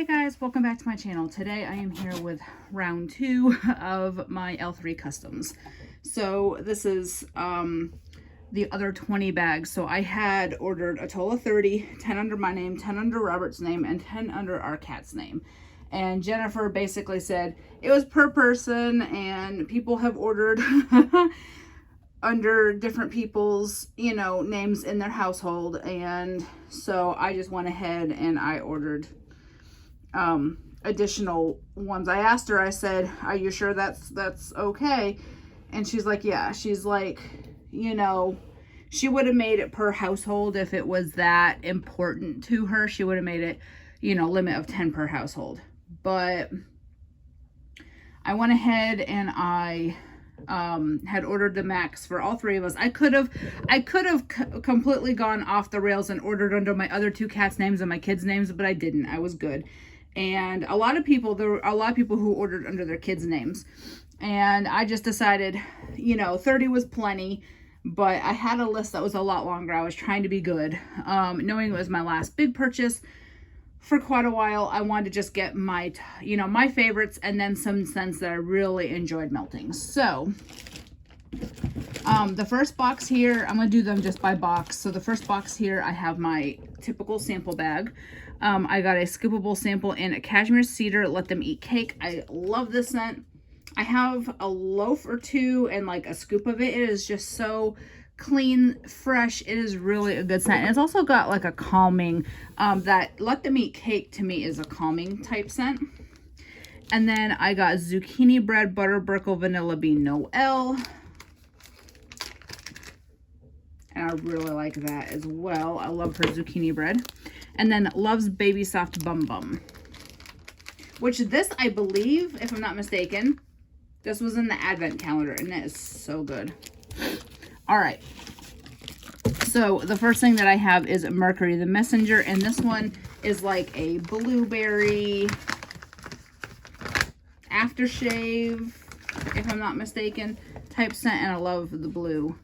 Hey guys, welcome back to my channel. Today I am here with round 2 of my L3 customs. So this is the other 20 bags. So I had ordered a total of 30, 10 under my name, 10 under Robert's name, and 10 under our cat's name. And Jennifer basically said it was per person and people have ordered under different people's, names in their household. And so I just went ahead and I ordered additional ones. I asked her, I said, are you sure that's okay? And she's like, yeah. She's like, she would have made it per household if it was that important to her. She would have made it, limit of 10 per household. But I went ahead and I had ordered the max for all 3 of us. I could have completely gone off the rails and ordered under my other 2 cats' names and my kids' names, but I didn't. I was good. And there were a lot of people who ordered under their kids' names. And I just decided, 30 was plenty, but I had a list that was a lot longer. I was trying to be good. Knowing it was my last big purchase for quite a while, I wanted to just get my, my favorites and then some scents that I really enjoyed melting. So, the first box here, I'm going to do them just by box. So the first box here, I have my typical sample bag. I got a scoopable sample in a cashmere cedar, let them eat cake. I love this scent. I have a loaf or 2 and like a scoop of it. It is just so clean, fresh. It is really a good scent. And it's also got like a calming, that let them eat cake to me is a calming type scent. And then I got zucchini bread, butter, Burkle, vanilla bean, Noel. And I really like that as well. I love her zucchini bread. And then Love's Baby Soft Bum Bum, which this, I believe, if I'm not mistaken, this was in the advent calendar, and it is so good. All right. So the first thing that I have is Mercury the Messenger, and this one is like a blueberry aftershave, if I'm not mistaken, type scent, and I love the blue.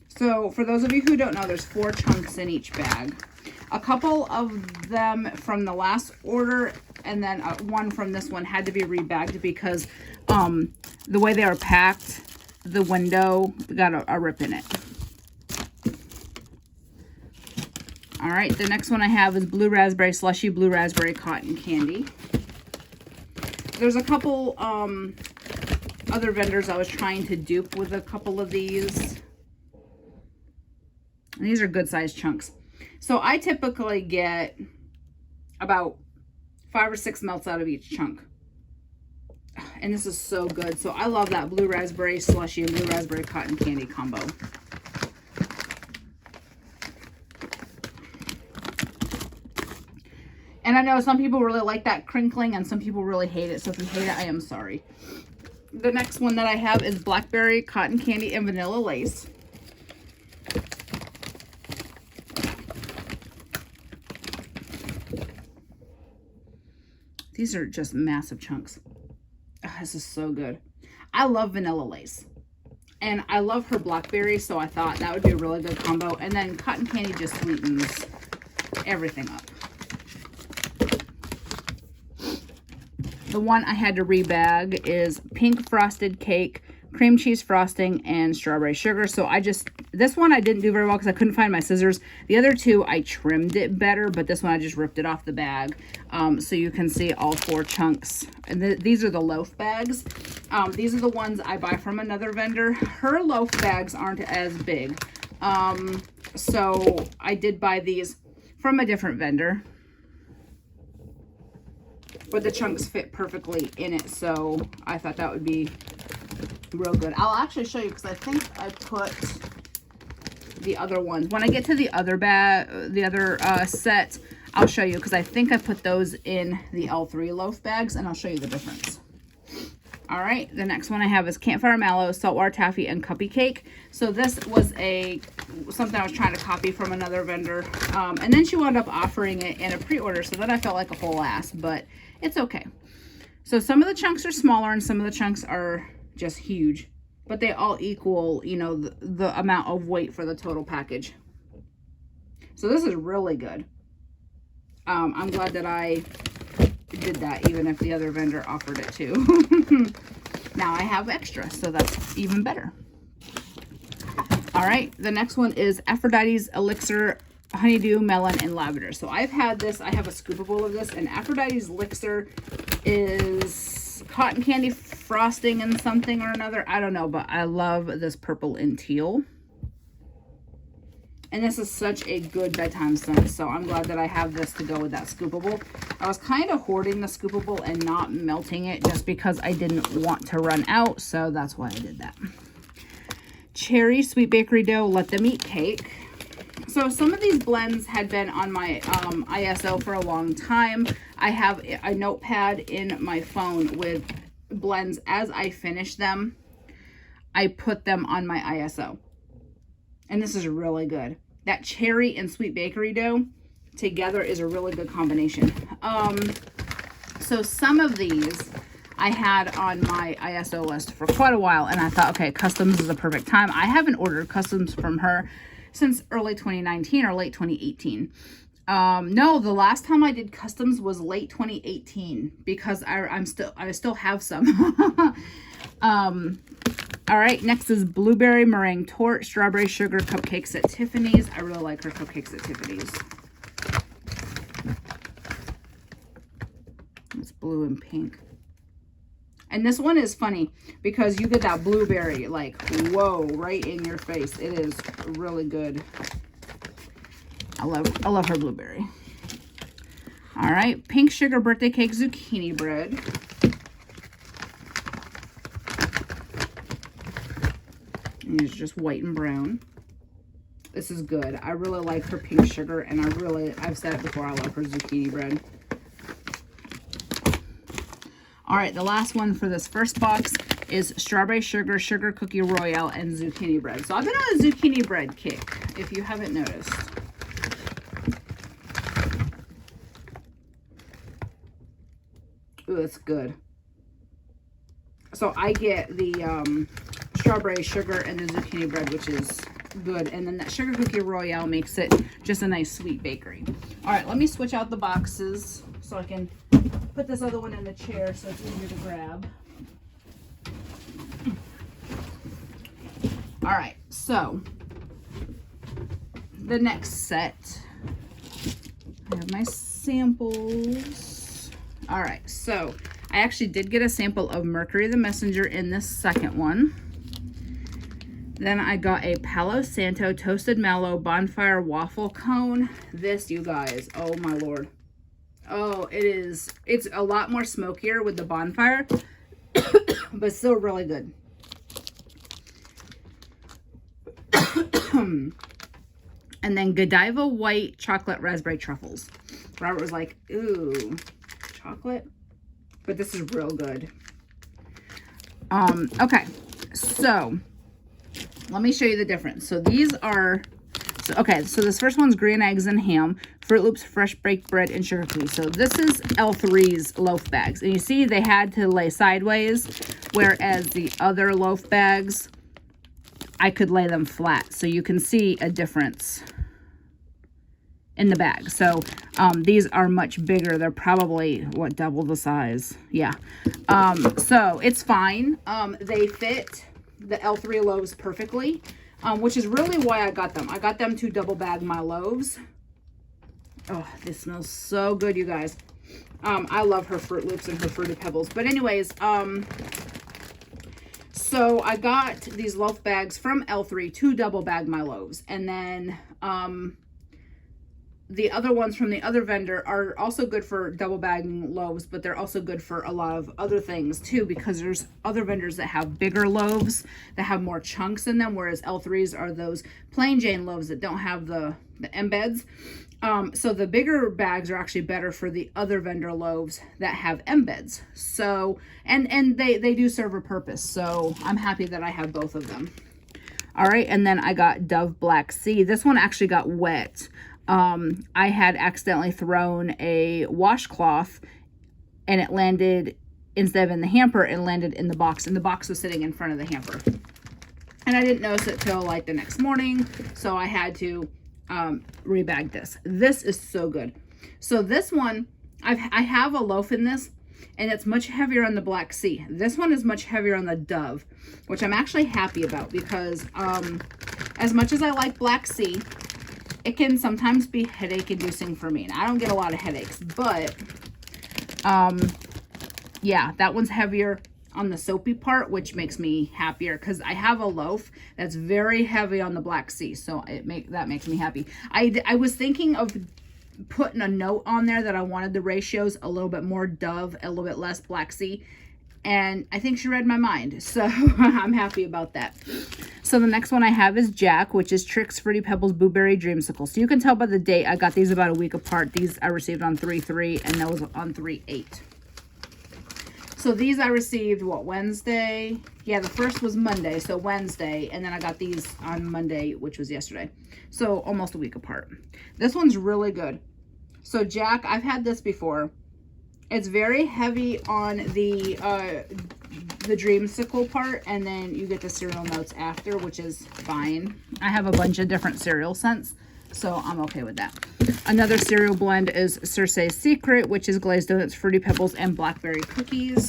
So for those of you who don't know, there's 4 chunks in each bag. A couple of them from the last order and then one from this one had to be rebagged because the way they are packed, the window got a rip in it. All right, the next one I have is Blue Raspberry Slushy Blue Raspberry Cotton Candy. There's a couple other vendors I was trying to dupe with a couple of these. And these are good sized chunks. So I typically get about 5 or 6 melts out of each chunk. And this is so good. So I love that Blue Raspberry Slushy and Blue Raspberry Cotton Candy combo. And I know some people really like that crinkling and some people really hate it. So if you hate it, I am sorry. The next one that I have is Blackberry Cotton Candy and Vanilla Lace. These are just massive chunks. Oh, this is so good. I love Vanilla Lace. And I love her blackberry, so I thought that would be a really good combo. And then cotton candy just sweetens everything up. The one I had to rebag is Pink Frosted Cake, cream cheese frosting, and strawberry sugar. So this one I didn't do very well because I couldn't find my scissors. The other 2 I trimmed it better, but this one I just ripped it off the bag. So you can see all 4 chunks. And these are the loaf bags. These are the ones I buy from another vendor. Her loaf bags aren't as big. So I did buy these from a different vendor. But the chunks fit perfectly in it, so I thought that would be real good. I'll actually show you because I think I put the other ones. When I get to the other bag, the other set, I'll show you because I think I put those in the L3 loaf bags, and I'll show you the difference. All right, the next one I have is Campfire Mallow, Saltwater Taffy, and Cuppy Cake. So this was something I was trying to copy from another vendor, and then she wound up offering it in a pre-order, so then I felt like a whole ass, but it's okay. So some of the chunks are smaller and some of the chunks are just huge, but they all equal, the amount of weight for the total package. So this is really good. I'm glad that I did that, even if the other vendor offered it too. Now I have extra, so that's even better. All right, the next one is Aphrodite's Elixir Honeydew, Melon, and Lavender. So I've had this, I have a scoopable of this, and Aphrodite's Elixir is cotton candy frosting and something or another. I don't know, but I love this purple and teal. And this is such a good bedtime scent, so I'm glad that I have this to go with that scoopable. I was kind of hoarding the scoopable and not melting it just because I didn't want to run out, so that's why I did that. Cherry Sweet Bakery Dough Let Them Eat Cake. So some of these blends had been on my ISO for a long time. I have a notepad in my phone with blends. As I finish them, I put them on my ISO. And this is really good. That cherry and sweet bakery dough together is a really good combination. So some of these I had on my ISO list for quite a while, and I thought, okay, Customs is a perfect time. I haven't ordered Customs from her since early 2019 or late 2018. No, the last time I did Customs was late 2018 because I still have some. All right, next is Blueberry Meringue Torte Strawberry Sugar Cupcakes at Tiffany's. I really like her cupcakes at Tiffany's. It's blue and pink. And this one is funny because you get that blueberry, like, whoa, right in your face. It is really good. I love her blueberry. All right, Pink Sugar Birthday Cake Zucchini Bread. These are just white and brown. This is good. I really like her pink sugar, and I've said it before, I love her zucchini bread. All right, the last one for this first box is Strawberry Sugar, Sugar Cookie Royale, and Zucchini Bread. So I've been on a zucchini bread kick, if you haven't noticed. Ooh, that's good. So I get the strawberry sugar and the zucchini bread, which is good. And then that Sugar Cookie Royale makes it just a nice sweet bakery. All right, let me switch out the boxes so I can put this other one in the chair so it's easier to grab. All right, so the next set, I have my samples. All right, so I actually did get a sample of Mercury the Messenger in this second one. Then I got a Palo Santo Toasted Mallow Bonfire Waffle Cone. This, you guys, oh my Lord. Oh, it's a lot more smokier with the bonfire, but still really good. And then Godiva White Chocolate Raspberry Truffles. Robert was like, ooh, chocolate? But this is real good. Okay, so let me show you the difference. So these are, so this first one's green eggs and ham, Fruit Loops fresh baked bread, and sugar cookies. So this is L3's loaf bags. And you see they had to lay sideways, whereas the other loaf bags, I could lay them flat. So you can see a difference in the bag. So these are much bigger. They're probably, what, double the size? Yeah. So it's fine. They fit the L3 loaves perfectly, which is really why I got them. I got them to double bag my loaves. Oh, this smells so good, you guys. I love her Fruit Loops and her Fruity Pebbles. But anyways, so I got these loaf bags from L3 to double bag my loaves. And then the other ones from the other vendor are also good for double bagging loaves, but they're also good for a lot of other things too, because there's other vendors that have bigger loaves that have more chunks in them, whereas L3s are those plain Jane loaves that don't have the embeds. So the bigger bags are actually better for the other vendor loaves that have embeds. So, and they do serve a purpose. So I'm happy that I have both of them. All right. And then I got Dove Black Sea. This one actually got wet. I had accidentally thrown a washcloth and it landed, instead of in the hamper, it landed in the box, and the box was sitting in front of the hamper. And I didn't notice it till like the next morning. So I had to rebag this. This is so good. So this one, I have a loaf in this, and it's much heavier on the Black Sea. This one is much heavier on the Dove, which I'm actually happy about because as much as I like Black Sea, it can sometimes be headache inducing for me. And I don't get a lot of headaches, but yeah, that one's heavier on the soapy part, which makes me happier because I have a loaf that's very heavy on the Black Sea, so that makes me happy. I was thinking of putting a note on there that I wanted the ratios a little bit more Dove, a little bit less Black Sea, and I think she read my mind, so I'm happy about that. So the next one I have is Jack, which is Trix Fruity Pebbles Blueberry Dreamsicle. So you can tell by the date, I got these about a week apart. These I received on 3/3 and those on 3/8. So these I received, what, Wednesday? Yeah, the first was Monday, so Wednesday. And then I got these on Monday, which was yesterday. So almost a week apart. This one's really good. So Jack, I've had this before. It's very heavy on the dreamsicle part, and then you get the cereal notes after, which is fine. I have a bunch of different cereal scents, so I'm okay with that. Another cereal blend is Circe's Secret, which is glazed donuts, Fruity Pebbles, and blackberry cookies.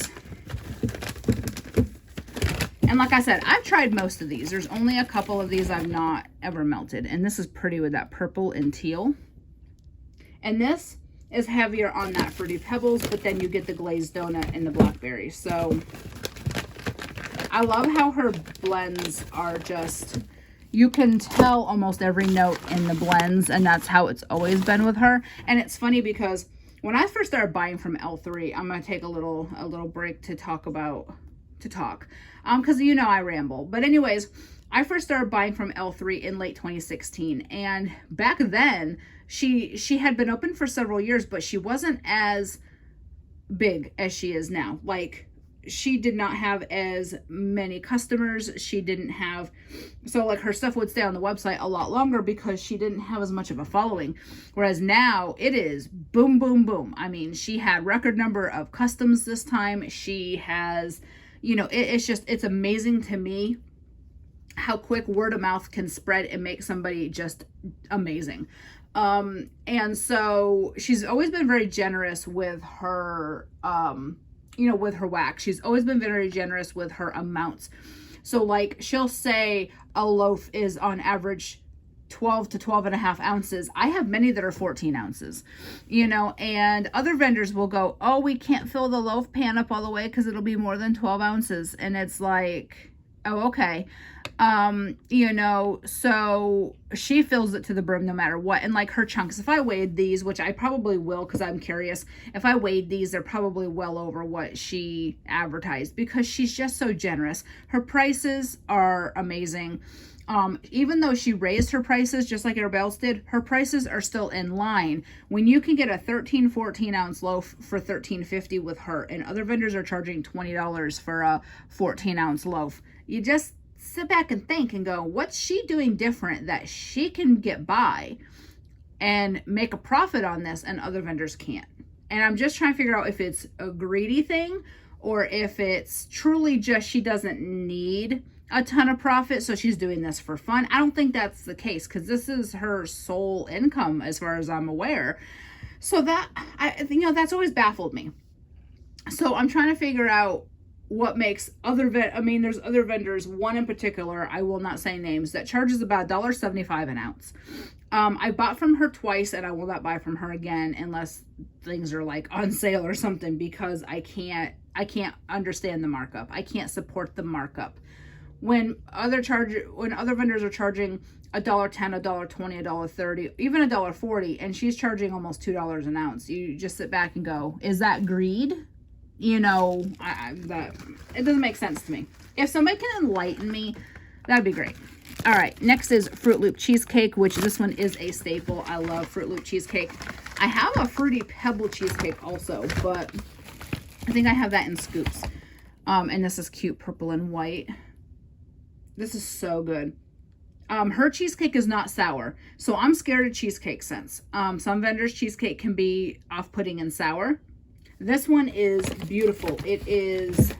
And like I said, I've tried most of these. There's only a couple of these I've not ever melted. And this is pretty with that purple and teal. And this is heavier on that Fruity Pebbles, but then you get the glazed donut and the blackberry. So I love how her blends are just, you can tell almost every note in the blends, and that's how it's always been with her. And it's funny because when I first started buying from L3, I'm going to take a little break to talk, because you know I ramble. But anyways, I first started buying from L3 in late 2016, and back then she had been open for several years, but she wasn't as big as she is now. Like, she did not have as many customers. She didn't have, so like her stuff would stay on the website a lot longer because she didn't have as much of a following. Whereas now it is boom, boom, boom. I mean, she had record number of customs this time. She has, you know, it's amazing to me how quick word of mouth can spread and make somebody just amazing. And so she's always been very generous with her, you know, with her wax. She's always been very generous with her amounts. So like she'll say a loaf is on average 12 to 12 and a half ounces. I have many that are 14 ounces, you know, and other vendors will go, oh, we can't fill the loaf pan up all the way because it'll be more than 12 ounces. And it's like, oh, okay. You know, so she fills it to the brim no matter what. And like her chunks, if I weighed these, which I probably will because I'm curious, if I weighed these, they're probably well over what she advertised because she's just so generous. Her prices are amazing. Even though she raised her prices just like everybody else did, her prices are still in line. When you can get a 14 ounce loaf for $13.50 with her, and other vendors are charging $20 for a 14 ounce loaf, you just sit back and think and go, what's she doing different that she can get by and make a profit on this and other vendors can't? And I'm just trying to figure out if it's a greedy thing or if it's truly just she doesn't need a ton of profit, so she's doing this for fun. I don't think that's the case because this is her sole income as far as I'm aware. So that, you know, that's always baffled me. So I'm trying to figure out what makes there's other vendors, one in particular, I will not say names, that charges about $1.75 an ounce. I bought from her twice and I will not buy from her again unless things are like on sale or something, because I can't understand the markup. I can't support the markup. When other vendors are charging $1.10, $1.20, $1.30, even $1.40, and she's charging almost $2 an ounce, you just sit back and go, is that greed? You know, that it doesn't make sense to me. If somebody can enlighten me, that'd be great. All right, next is Fruit Loop cheesecake, which this one is a staple. I love Fruit Loop cheesecake. I have a Fruity Pebble cheesecake also, but I think I have that in scoops. And this is cute purple and white. This is so good. Her cheesecake is not sour, so I'm scared of cheesecake scents. Some vendors' cheesecake can be off-putting and sour. This one is beautiful. It is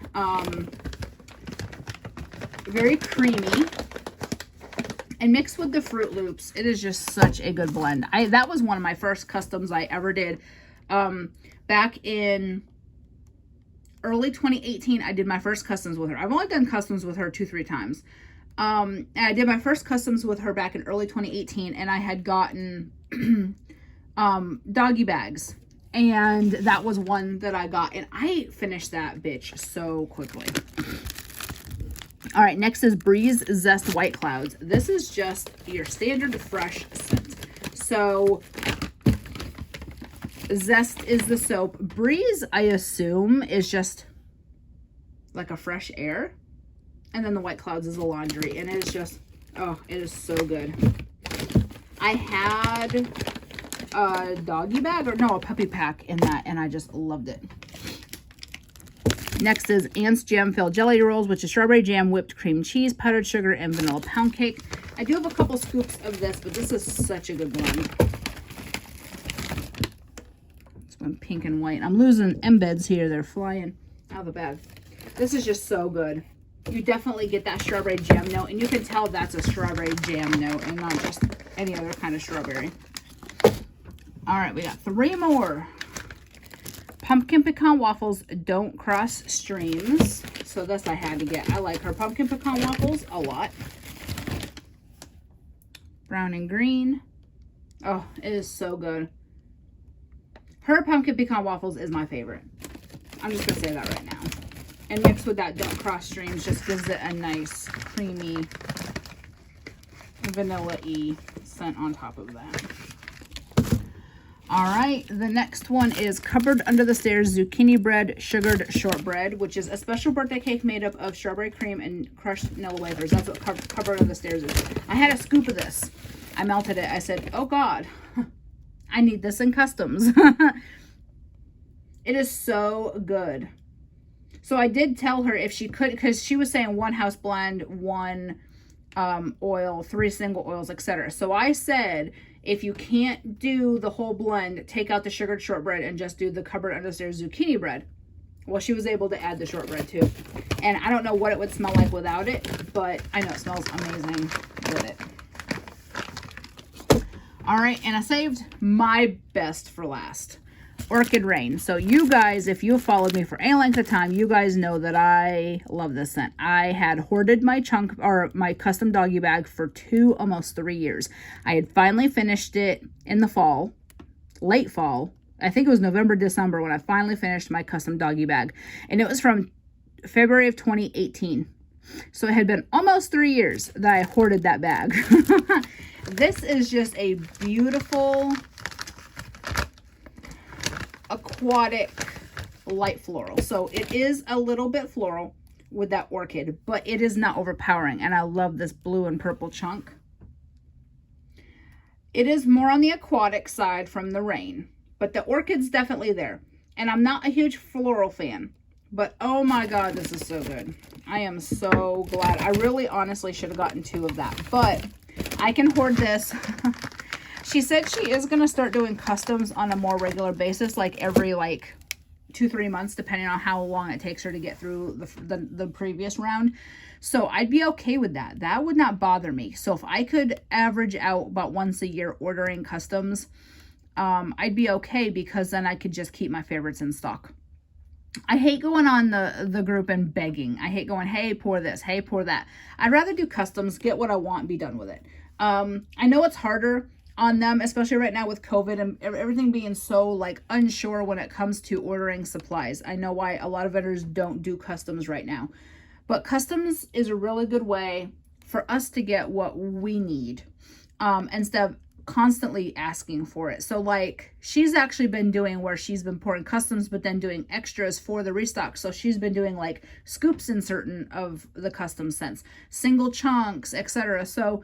very creamy, and mixed with the Fruit Loops, it is just such a good blend. That was one of my first customs I ever did. back in early 2018, I did my first customs with her. I've only done customs with her 2-3 times. And I did my first customs with her back in early 2018, and I had gotten doggy bags. And that was one that I got, and I finished that bitch so quickly. All right, next is Breeze Zest White Clouds. This is just your standard fresh scent. So Zest is the soap. Breeze, I assume, is just like a fresh air. And then the White Clouds is the laundry. And it is just, oh, it is so good. I had a doggy bag, or no, a puppy pack in that, and I just loved it. Next is Ant's Jam Filled Jelly Rolls, which is strawberry jam, whipped cream cheese, powdered sugar, and vanilla pound cake. I do have a couple scoops of this, but this is such a good blend. It's one pink and white. I'm losing embeds here. They're flying out of the bag. This is just so good. You definitely get that strawberry jam note, and you can tell that's a strawberry jam note and not just any other kind of strawberry. All right, we got 3 more. Pumpkin Pecan Waffles Don't Cross Streams. So this I had to get. I like her Pumpkin Pecan Waffles a lot. Brown and green. Oh, it is so good. Her Pumpkin Pecan Waffles is my favorite. I'm just going to say that right now. And mixed with that Don't Cross Streams just gives it a nice, creamy, vanilla-y scent on top of that. All right, the next one is Cupboard Under the Stairs Zucchini Bread Sugared Shortbread, which is a special birthday cake made up of strawberry cream and crushed vanilla wafers. That's what Cupboard Under the Stairs is. I had a scoop of this. I melted it. I said, oh God, I need this in customs. It is so good. So I did tell her if she could, because she was saying 1 house blend, 1 oil, 3 single oils, etc. So I said, if you can't do the whole blend, take out the sugared shortbread and just do the Cupboard Under the Stairs zucchini bread. Well, she was able to add the shortbread too. And I don't know what it would smell like without it, but I know it smells amazing with it. All right, and I saved my best for last. Orchid Rain. So you guys, if you've followed me for any length of time, you guys know that I love this scent. I had hoarded my my custom doggy bag for almost 3 years. I had finally finished it in the fall, late fall. I think it was November, December when I finally finished my custom doggy bag. And it was from February of 2018. So it had been almost 3 years that I hoarded that bag. This is just a beautiful aquatic light floral. So it is a little bit floral with that orchid, but it is not overpowering. And I love this blue and purple chunk. It is more on the aquatic side from the Rain, but the orchid's definitely there. And I'm not a huge floral fan, but oh my God, this is so good. I am so glad. I really honestly should have gotten 2 of that, but I can hoard this. She said she is going to start doing customs on a more regular basis, like every 2-3 months, depending on how long it takes her to get through the previous round. So I'd be okay with that. That would not bother me. So if I could average out about once a year ordering customs, I'd be okay, because then I could just keep my favorites in stock. I hate going on the group and begging. I hate going, hey, pour this, hey, pour that. I'd rather do customs, get what I want, and be done with it. I know it's harder on them, especially right now with COVID and everything being so unsure when it comes to ordering supplies. I know why a lot of vendors don't do customs right now, but customs is a really good way for us to get what we need, instead of constantly asking for it. So she's actually been doing where she's been pouring customs, but then doing extras for the restock. So she's been doing scoops in certain of the custom scents, single chunks, etc. So,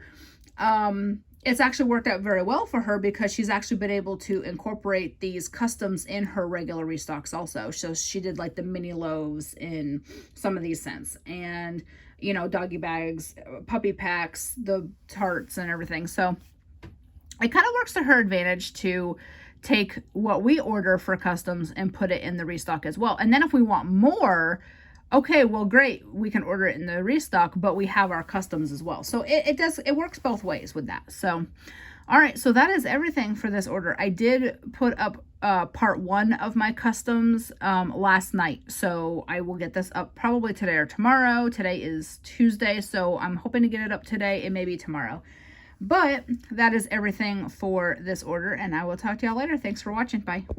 it's actually worked out very well for her, because she's actually been able to incorporate these customs in her regular restocks also. So she did the mini loaves in some of these scents, and doggy bags, puppy packs, the tarts and everything. So it kind of works to her advantage to take what we order for customs and put it in the restock as well. And then if we want more, okay, well, great, we can order it in the restock, but we have our customs as well. So it works both ways with that. So, All right, so that is everything for this order. I did put up part 1 of my customs last night, so I will get this up probably today or tomorrow. Today is Tuesday, so I'm hoping to get it up today and maybe tomorrow. But that is everything for this order, and I will talk to y'all later. Thanks for watching. Bye.